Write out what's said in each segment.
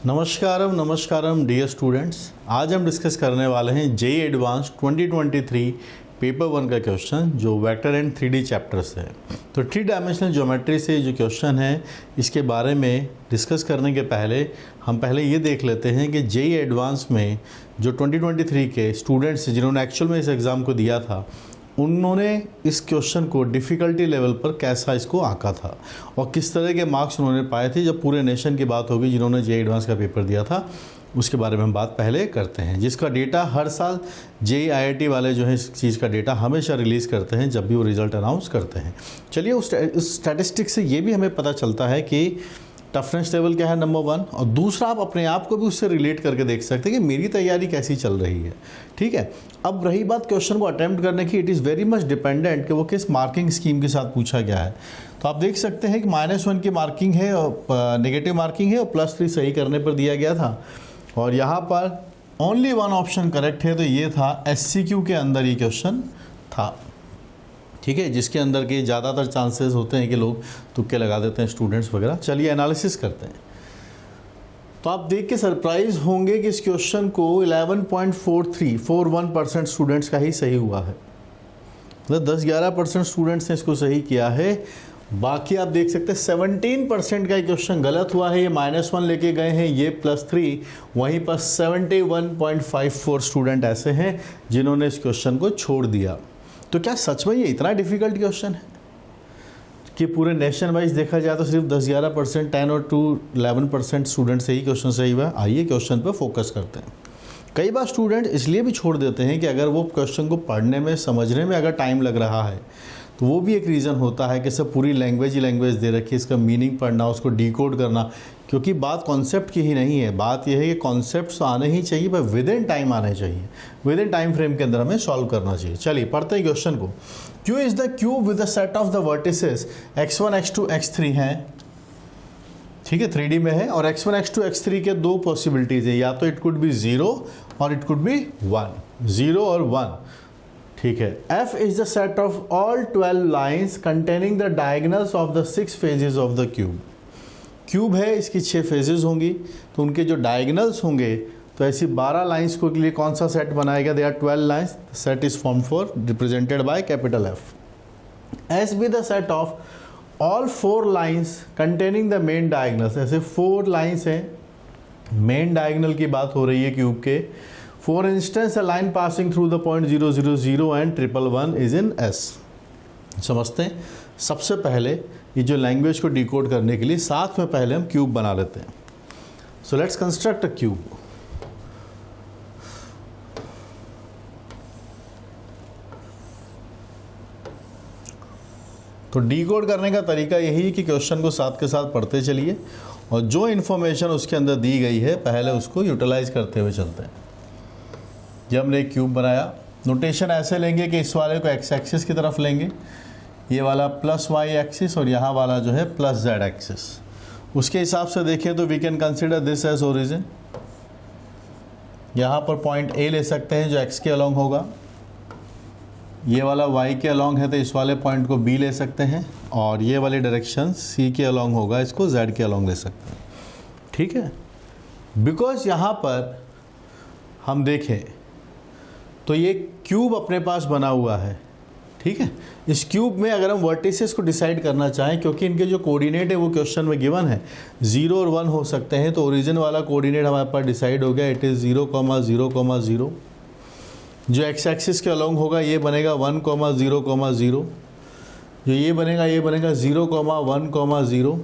नमस्कारम नमस्कारम dear students. आज हम discuss करने वाले हैं जेईई एडवांस 2023 पेपर 1 का क्वेश्चन जो वेक्टर एंड 3D चैप्टर से है। तो 3 डायमेंशनल ज्योमेट्री से जो क्वेश्चन है इसके बारे में डिस्कस करने के पहले हम ये देख लेते हैं कि जेईई एडवांस में जो 2023 के स्टूडेंट्स जिन्होंने एक्चुअल में इस एग्ज़ाम को दिया था उन्होंने इस क्वेश्चन को डिफ़िकल्टी लेवल पर कैसा इसको आंका था और किस तरह के मार्क्स उन्होंने पाए थे। जब पूरे नेशन की बात होगी जिन्होंने जेईई एडवांस का पेपर दिया था उसके बारे में हम बात पहले करते हैं, जिसका डेटा हर साल जेईई आईआईटी वाले जो है इस चीज़ का डेटा हमेशा रिलीज़ करते हैं जब भी वो रिज़ल्ट अनाउंस करते हैं। चलिए उस स्टैटिस्टिक्स से ये भी हमें पता चलता है कि टफनेस लेवल क्या है नंबर 1, और दूसरा आप अपने आप को भी उससे रिलेट करके देख सकते हैं कि मेरी तैयारी कैसी चल रही है। ठीक है, अब रही बात क्वेश्चन को अटेम्प्ट करने की, it is very much dependent कि वो किस मार्किंग स्कीम के साथ पूछा गया है। तो आप देख सकते हैं कि -1 की मार्किंग है और नेगेटिव मार्किंग है और +3 सही करने पर दिया गया था, और यहाँ पर ओनली 1 ऑप्शन करेक्ट है, तो ये था SCQ के अंदर ये क्वेश्चन था। ठीक है, जिसके अंदर के ज़्यादातर चांसेस होते हैं कि लोग तुक्के लगा देते हैं स्टूडेंट्स वगैरह। चलिए एनालिसिस करते हैं। तो आप देख के सरप्राइज होंगे कि इस क्वेश्चन को 11.41% स्टूडेंट्स का ही सही हुआ है, मतलब 10-11% स्टूडेंट्स ने इसको सही किया है। बाकी आप देख सकते हैं 17% का क्वेश्चन गलत हुआ है, ये -1 लेके गए हैं, ये +3, वहीं पर 71.54 स्टूडेंट ऐसे हैं जिन्होंने इस क्वेश्चन को छोड़ दिया। तो क्या सच में ये इतना डिफ़िकल्ट क्वेश्चन है कि पूरे नेशन वाइज देखा जाए तो सिर्फ 10-11%, 10 और 11% स्टूडेंट से ही क्वेश्चन सही हुआ। आइए क्वेश्चन पर फोकस करते हैं। कई बार स्टूडेंट इसलिए भी छोड़ देते हैं कि अगर वो क्वेश्चन को पढ़ने में समझने में अगर टाइम लग रहा है तो वो भी एक रीज़न होता है कि सब पूरी लैंग्वेज दे रखी है, इसका मीनिंग पढ़ना, उसको डिकोड करना, क्योंकि बात कॉन्सेप्ट की ही नहीं है। बात यह है कि कॉन्सेप्ट्स आने ही चाहिए पर विद इन टाइम आने चाहिए, विद इन टाइम फ्रेम के अंदर हमें सॉल्व करना चाहिए। चलिए पढ़ते हैं क्वेश्चन को। Q is the cube with the set of the vertices x1 x2 x3 हैं। ठीक है, 3D में है, और x1 x2 x3 के 2 पॉसिबिलिटीज़ है, या तो इट कुड बी 0 और इट कुड बी 1, 0 और 1। ठीक है, F is the set of all 12 lines containing the diagonals of the 6 phases of the cube. Cube है, इसकी 6 फेजेस होंगी, तो उनके जो डायगनल्स होंगे तो ऐसी 12 लाइन्स को के लिए कौन सा सेट बनाएगा? They are 12 lines, set is form for represented by capital F। S be the set of all 4 lines containing the main diagonals. ऐसे 4 लाइन्स हैं, मेन डायगनल की बात हो रही है क्यूब के। For instance a line passing through the point 0 0 0 and 1 1 1 is in S। समझते हैं, सबसे पहले ये जो लैंग्वेज को डिकोड करने के लिए साथ में पहले हम क्यूब बना लेते हैं। So let's construct a cube. तो डिकोड करने का तरीका यही है कि क्वेश्चन को साथ के साथ पढ़ते चलिए और जो इन्फॉर्मेशन उसके अंदर दी गई है पहले उसको यूटिलाइज करते हुए चलते हैं। जब हमने एक क्यूब बनाया, नोटेशन ऐसे लेंगे कि इस वाले को x एक्सिस की तरफ लेंगे, ये वाला +y एक्सिस और यहाँ वाला जो है +z एक्सिस। उसके हिसाब से देखें तो we can consider this as origin. यहाँ पर पॉइंट A ले सकते हैं जो x के अलॉन्ग होगा, ये वाला y के अलॉन्ग है तो इस वाले पॉइंट को B ले सकते हैं, और ये वाली डायरेक्शन C के अलॉन्ग होगा, इसको Z के अलॉन्ग ले सकते हैं। ठीक है, बिकॉज यहाँ पर हम देखें तो ये क्यूब अपने पास बना हुआ है। ठीक है, इस क्यूब में अगर हम वर्टिसेस को डिसाइड करना चाहें, क्योंकि इनके जो कोऑर्डिनेट है वो क्वेश्चन में गिवन है, 0 और 1 हो सकते हैं, तो ओरिजिन वाला कोऑर्डिनेट हमारे पास डिसाइड हो गया, इट इज़ 0, 0, 0। जो x एक्सिस के अलॉन्ग होगा ये बनेगा 1, 0, 0। जो ये बनेगा 0, 1, 0,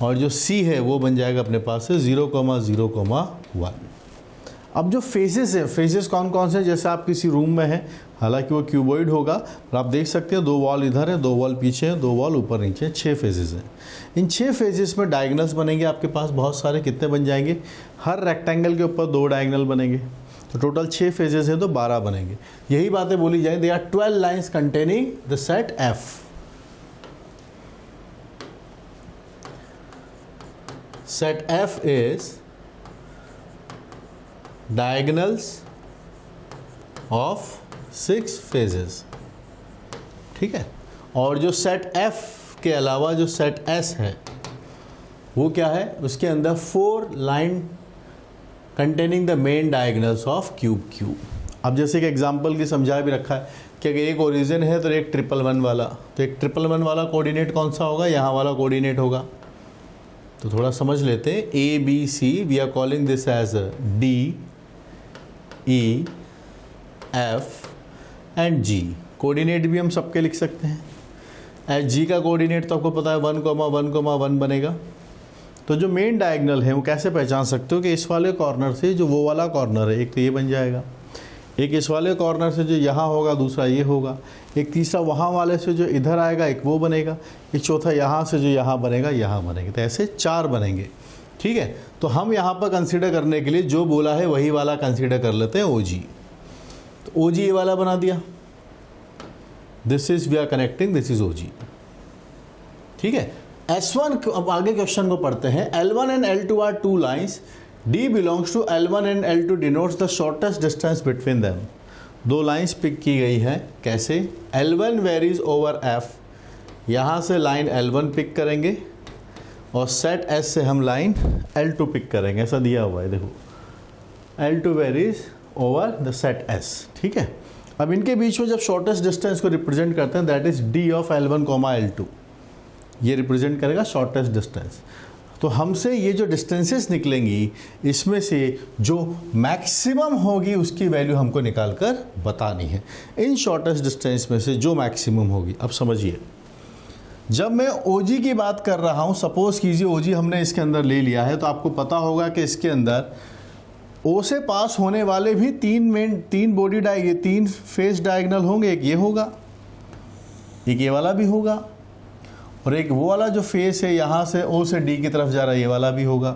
और जो C है वो बन जाएगा अपने पास से 0, 0, 1। अब जो फेजेस हैं, फेजेस कौन कौन से हैं? जैसे आप किसी रूम में हैं, हालांकि वो क्यूबॉइड होगा, पर आप देख सकते हैं 2 वॉल इधर है, 2 वॉल पीछे हैं, 2 वॉल ऊपर नीचे, 6 फेजेस हैं। इन 6 फेजेस में डायगनल्स बनेंगे आपके पास बहुत सारे। कितने बन जाएंगे? हर रेक्टेंगल के ऊपर 2 डायगनल बनेंगे, तो टोटल 6 फेजेस हैं तो 12 बनेंगे। यही बातें बोली जाए, they are 12 lines containing the set F। Set F is diagonals of 6 faces. ठीक है, और जो सेट F के अलावा जो सेट S है वो क्या है, उसके अंदर 4 line containing the main diagonals of cube Q. अब जैसे कि एग्जांपल की समझा भी रखा है कि अगर एक ओरिजिन है तो एक 111 वाला, तो एक 111 वाला कोऑर्डिनेट कौन सा होगा, यहाँ वाला कोऑर्डिनेट होगा। तो थोड़ा समझ लेते हैं, A B C we are calling this as D E F and G. Coordinate भी हम सबके लिख सकते हैं। एच जी का कोऑर्डिनेट तो आपको पता है 1,1,1 बनेगा। तो जो मेन डायगोनल है वो कैसे पहचान सकते हो कि इस वाले कॉर्नर से जो वो वाला कॉर्नर है, एक तो ये बन जाएगा, एक इस वाले कॉर्नर से जो यहाँ होगा, दूसरा ये होगा, एक तीसरा वहाँ वाले से जो इधर आएगा, एक वो बनेगा, एक चौथा यहाँ से जो यहाँ बनेगा, यहाँ बनेगा। तो ऐसे 4 बनेंगे, ठीक है। तो हम यहाँ पर कंसीडर करने के लिए जो बोला है वही वाला कंसीडर कर लेते हैं, ओ जी। तो ओ जी ये वाला बना दिया, this is we are connecting, this is O G, ठीक है। S1, अब आगे क्वेश्चन को पढ़ते हैं। L1 and L2 are 2 lines, D belongs to L1 and L2 denotes the shortest distance between them. 2 lines pick की गई है, कैसे, L1 वेरीज ओवर F, यहाँ से लाइन L1 पिक करेंगे और सेट S से हम लाइन L2 पिक करेंगे, ऐसा दिया हुआ है देखो, L2 varies over the set S, ठीक है। अब इनके बीच में जब शॉर्टेस्ट डिस्टेंस को रिप्रेजेंट करते हैं, that is D of L1, L2, ये रिप्रेजेंट करेगा शॉर्टेस्ट डिस्टेंस। तो हमसे ये जो डिस्टेंसेस निकलेंगी, इसमें से जो मैक्सिमम होगी उसकी वैल्यू हमको निकाल कर बतानी है। इन शॉर्टेस्ट डिस्टेंस में से जो मैक्सिमम होगी, अब समझिए, जब मैं OG की बात कर रहा हूँ, सपोज कीजिए OG हमने इसके अंदर ले लिया है, तो आपको पता होगा कि इसके अंदर O से पास होने वाले भी 3 फेस डायगोनल होंगे। एक ये होगा, एक ये वाला भी होगा, और एक वो वाला जो फेस है यहाँ से O से D की तरफ जा रहा है, ये वाला भी होगा।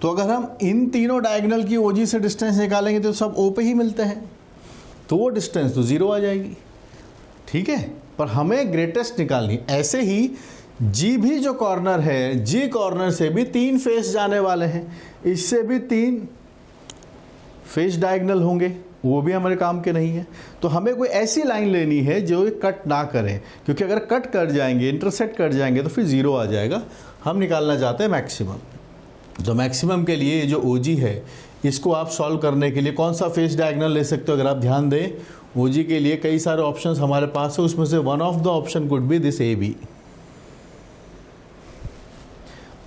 तो अगर हम इन तीनों डायगोनल की OG से डिस्टेंस निकालेंगे तो सब O पे ही मिलते हैं, तो वो डिस्टेंस तो 0 आ जाएगी, ठीक है। पर हमें ग्रेटेस्ट निकालनी। ऐसे ही G भी जो कॉर्नर है, G कॉर्नर से भी 3 फेस जाने वाले हैं, इससे भी 3 फेस डायगोनल होंगे, वो भी हमारे काम के नहीं है। तो हमें कोई ऐसी लाइन लेनी है जो कट ना करें, क्योंकि अगर कट कर जाएंगे, इंटरसेक्ट कर जाएंगे तो फिर 0 आ जाएगा। हम निकालना चाहते हैं मैक्सिमम। तो मैक्सिमम के लिए जो OG है, इसको आप सॉल्व करने के लिए कौन सा फेस डायगोनल ले सकते हो। अगर आप ध्यान दें, OG के लिए कई सारे ऑप्शंस हमारे पास है, उसमें से one of the option could be this AB।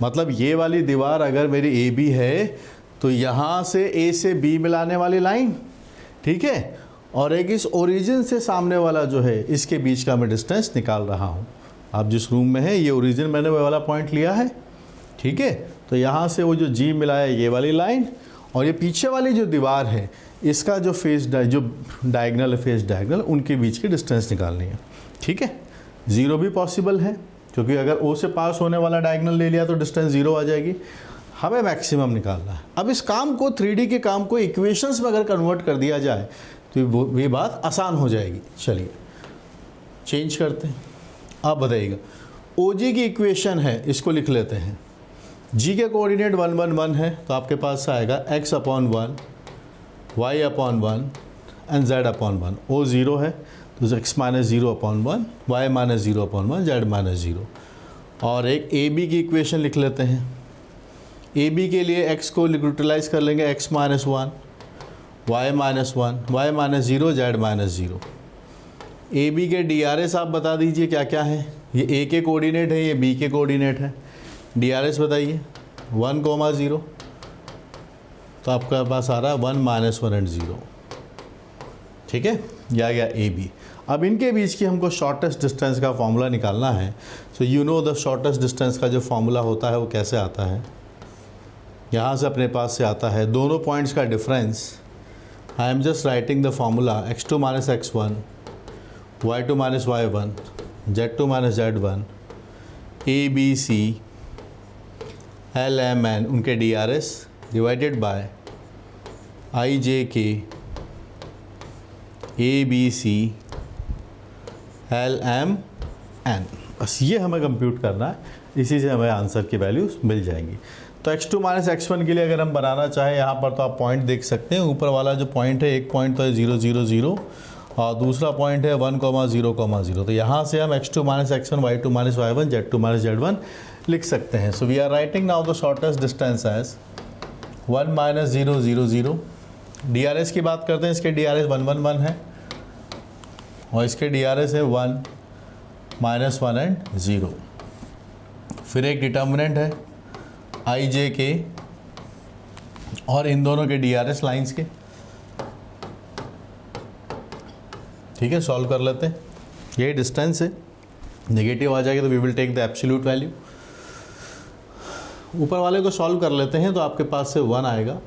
मतलब ये वाली दीवार अगर मेरी AB है, तो यहाँ से A से B मिलाने वाली लाइन, ठीक है, और एक इस ओरिजिन से सामने वाला जो है, इसके बीच का मैं डिस्टेंस निकाल रहा हूँ। आप जिस रूम में है, ये ओरिजिन मैंने वो वाला पॉइंट लिया है, ठीक है। तो यहाँ से वो जो G मिला है, ये वाली लाइन, और ये पीछे वाली जो दीवार है, इसका जो जो डायगोनल है, फेस डायगोनल, उनके बीच की डिस्टेंस निकालनी है, ठीक है। 0 भी पॉसिबल है, क्योंकि अगर O से पास होने वाला डायगोनल ले लिया तो डिस्टेंस 0 आ जाएगी। हमें मैक्सिमम निकालना है। अब इस काम को, 3D के काम को इक्वेशंस में अगर कन्वर्ट कर दिया जाए तो ये बात आसान हो जाएगी। चलिए चेंज करते हैं। आप बताइएगा, OG की इक्वेशन है, इसको लिख लेते हैं। G के कोऑर्डिनेट 1 1 1 है, तो आपके पास आएगा x/1, y/1 and z/1। O 0 है तो x - 0/1, y - 0/1, z - 0। और एक AB की इक्वेशन लिख लेते हैं। AB के लिए x को यूटिलाइज कर लेंगे, x - 1, y - 1, y - 0, z - 0। AB के DRS आप बता दीजिए क्या क्या है। ये A के कोऑर्डिनेट है, ये B के कोऑर्डिनेट है। DRS बताइए, 1, 0, तो आपका पास आ रहा है 1 - 1 एंड 0, ठीक है। ये आ गया AB। अब इनके बीच की हमको शॉर्टेस्ट डिस्टेंस का फॉर्मूला निकालना है। So you know the shortest distance का जो फॉर्मूला होता है वो कैसे आता है। यहाँ से अपने पास से आता है दोनों पॉइंट्स का difference. I am just writing the formula x2 - x1, y2 - y1, z2 - z1, ABC, LMN उनके DRS divided by IJK, ABC, LMN। बस ये हमें कंप्यूट करना है, इसी से हमें आंसर की वैल्यूज मिल जाएंगी। तो x2 - x1 के लिए अगर हम बनाना चाहें, यहाँ पर तो आप पॉइंट देख सकते हैं। ऊपर वाला जो पॉइंट है, एक पॉइंट तो है 0 0 0 और दूसरा पॉइंट है 1, 0, 0। तो यहाँ से हम x2 - x1, y2 - y1, z2 - z1 लिख सकते हैं. So we are writing now the shortest distance as 1 minus 0 0 0. DRS की बात करते हैं. इसके DRS 1 1 1 है और इसके DRS है 1 माइनस 1 एंड 0. फिर एक डिटर्मिनेंट है IJK और इन दोनों के DRS लाइंस के. ठीक है, सॉल्व कर लेते हैं. ये डिस्टेंस है, नेगेटिव आ जाएगी तो we will take the absolute value. ऊपर वाले को सॉल्व कर लेते हैं तो आपके पास से 1 आएगा.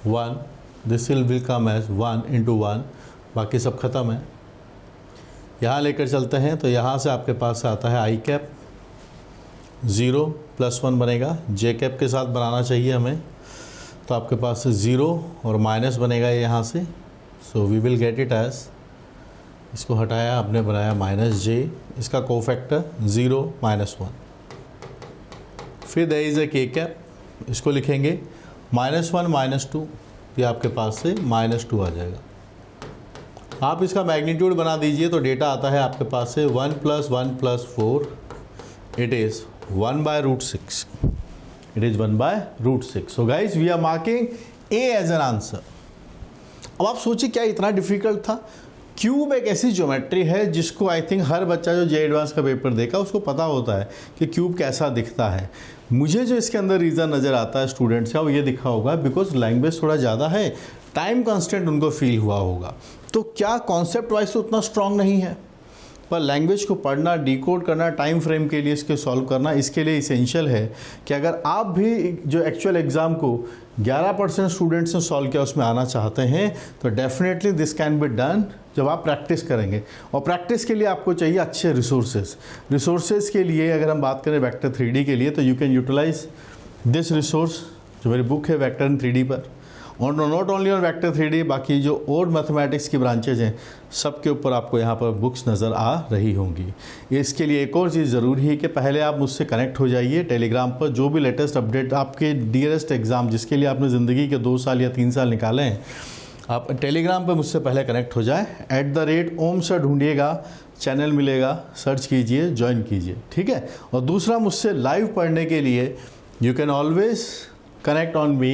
1 this will come as 1 into 1. बाकी सब खत्म है. यहाँ लेकर चलते हैं तो यहाँ से आपके पास से आता है I कैप. 0 प्लस 1 बनेगा. J कैप के साथ बनाना चाहिए हमें, तो आपके पास से 0 और माइनस बनेगा यहाँ से. So we will get it as, इसको हटाया आपने, बनाया माइनस J. इसका कोफैक्टर 0 माइनस 1. फिर there is a K cap. इसको लिखेंगे -1 -2. ये आपके पास से -2 आ जाएगा. आप इसका मैग्नीट्यूड बना दीजिए तो डेटा आता है आपके पास से 1 + 1 + 4. It is 1/√6. It is 1/√6. So guys, we are marking A as an answer. अब आप सोचिए क्या इतना डिफिकल्ट था. क्यूब एक ऐसी ज्योमेट्री है जिसको आई थिंक हर बच्चा जो जे एडवांस का पेपर देखा उसको पता होता है कि क्यूब कैसा दिखता है. मुझे जो इसके अंदर रीज़न नज़र आता है स्टूडेंट्स का वो ये दिखा होगा बिकॉज लैंग्वेज थोड़ा ज़्यादा है, टाइम कांस्टेंट उनको फील हुआ होगा. तो क्या कॉन्सेप्ट वाइज तो उतना स्ट्रांग नहीं है, पर लैंग्वेज को पढ़ना, डिकोड करना, टाइम फ्रेम के लिए इसके सॉल्व करना, इसके लिए इसेंशियल है कि अगर आप भी जो एक्चुअल एग्ज़ाम को 11% स्टूडेंट्स ने सॉल्व किया उसमें आना चाहते हैं तो definitely this can be done जब आप प्रैक्टिस करेंगे. और प्रैक्टिस के लिए आपको चाहिए अच्छे रिसोर्सेज के लिए अगर हम बात करें वेक्टर 3D के लिए तो you can utilize this resource जो मेरी बुक है वेक्टर इन 3D पर. और not only on vector 3D, बाकी जो और मैथमेटिक्स की ब्रांचेज हैं सब के ऊपर आपको यहाँ पर बुक्स नज़र आ रही होंगी. इसके लिए एक और चीज़ ज़रूरी है कि पहले आप मुझसे कनेक्ट हो जाइए टेलीग्राम पर. जो भी लेटेस्ट अपडेट आपके डियरेस्ट एग्ज़ाम जिसके लिए आपने ज़िंदगी के 2 साल या 3 साल निकाले हैं, आप टेलीग्राम पर मुझसे पहले कनेक्ट हो जाए. @ओम सर ढूंढिएगा, चैनल मिलेगा, सर्च कीजिए, ज्वाइन कीजिए. ठीक है. और दूसरा, मुझसे लाइव पढ़ने के लिए you can always connect on me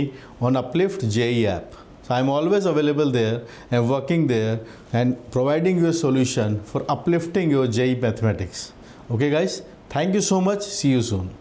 on Uplift JEE app. So I'm always available there and working there and providing you a solution for uplifting your JEE mathematics. Okay guys, thank you so much. See you soon.